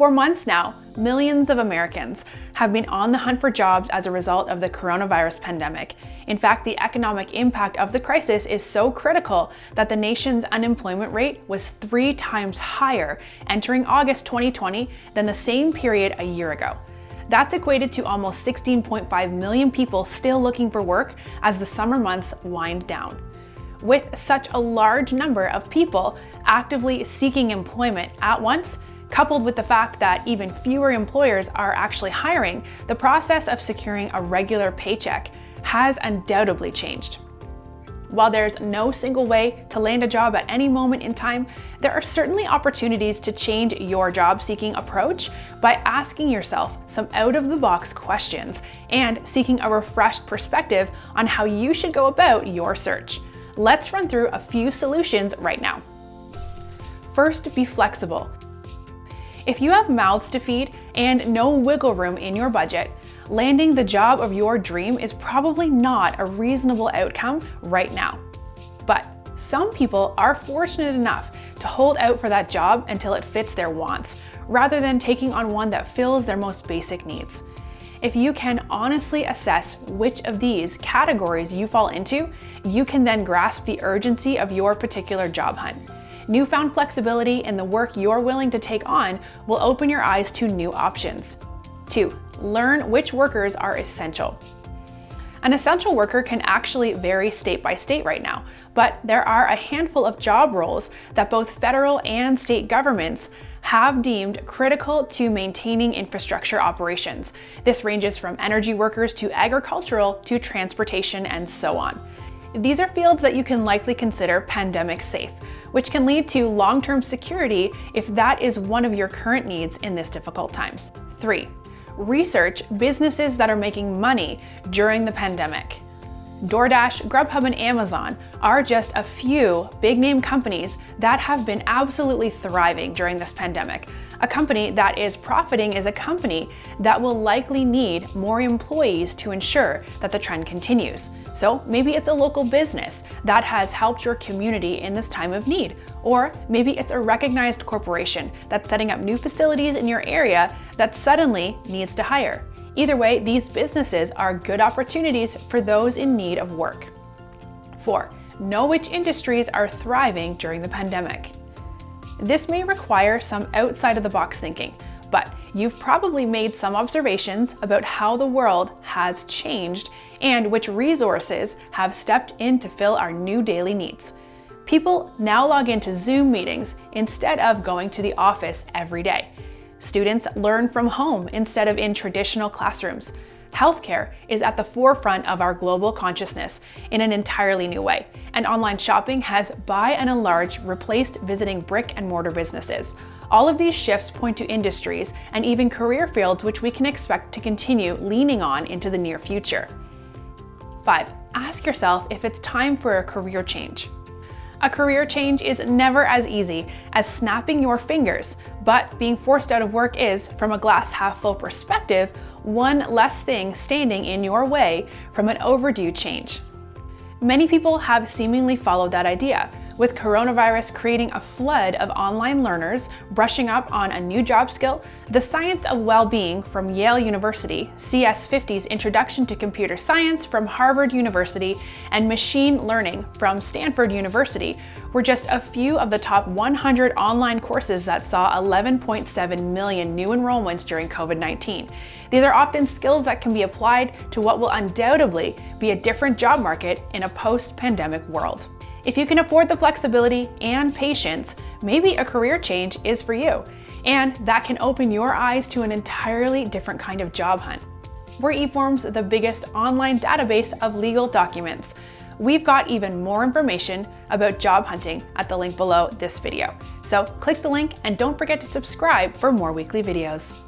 For months now, millions of Americans have been on the hunt for jobs as a result of the coronavirus pandemic. In fact, the economic impact of the crisis is so critical that the nation's unemployment rate was 3 times higher entering August 2020 than the same period a year ago. That's equated to almost 16.5 million people still looking for work as the summer months wind down. With such a large number of people actively seeking employment at once, coupled with the fact that even fewer employers are actually hiring, the process of securing a regular paycheck has undoubtedly changed. While there's no single way to land a job at any moment in time, there are certainly opportunities to change your job-seeking approach by asking yourself some out-of-the-box questions and seeking a refreshed perspective on how you should go about your search. Let's run through a few solutions right now. First, be flexible. If you have mouths to feed and no wiggle room in your budget, landing the job of your dream is probably not a reasonable outcome right now. But some people are fortunate enough to hold out for that job until it fits their wants, rather than taking on one that fills their most basic needs. If you can honestly assess which of these categories you fall into, you can then grasp the urgency of your particular job hunt. Newfound flexibility in the work you're willing to take on will open your eyes to new options. 2. Learn which workers are essential. An essential worker can actually vary state by state right now, but there are a handful of job roles that both federal and state governments have deemed critical to maintaining infrastructure operations. This ranges from energy workers to agricultural to transportation and so on. These are fields that you can likely consider pandemic safe, which can lead to long-term security if that is one of your current needs in this difficult time. 3. Research businesses that are making money during the pandemic. DoorDash, Grubhub, and Amazon are just a few big-name companies that have been absolutely thriving during this pandemic. A company that is profiting is a company that will likely need more employees to ensure that the trend continues. So maybe it's a local business that has helped your community in this time of need. Or maybe it's a recognized corporation that's setting up new facilities in your area that suddenly needs to hire. Either way, these businesses are good opportunities for those in need of work. 4. Know which industries are thriving during the pandemic. This may require some outside-of-the-box thinking, but you've probably made some observations about how the world has changed and which resources have stepped in to fill our new daily needs. People now log into Zoom meetings instead of going to the office every day. Students learn from home instead of in traditional classrooms. Healthcare is at the forefront of our global consciousness in an entirely new way, and online shopping has, by and large, replaced visiting brick and mortar businesses. All of these shifts point to industries and even career fields which we can expect to continue leaning on into the near future. 5. Ask yourself if it's time for a career change. A career change is never as easy as snapping your fingers, but being forced out of work is, from a glass half full perspective, one less thing standing in your way from an overdue change. Many people have seemingly followed that idea, with coronavirus creating a flood of online learners brushing up on a new job skill. The Science of Well-Being from Yale University, CS50's Introduction to Computer Science from Harvard University, and Machine Learning from Stanford University were just a few of the top 100 online courses that saw 11.7 million new enrollments during COVID-19. These are often skills that can be applied to what will undoubtedly be a different job market in a post-pandemic world. If you can afford the flexibility and patience, maybe a career change is for you, and that can open your eyes to an entirely different kind of job hunt. We're eForms, the biggest online database of legal documents. We've got even more information about job hunting at the link below this video. So click the link and don't forget to subscribe for more weekly videos.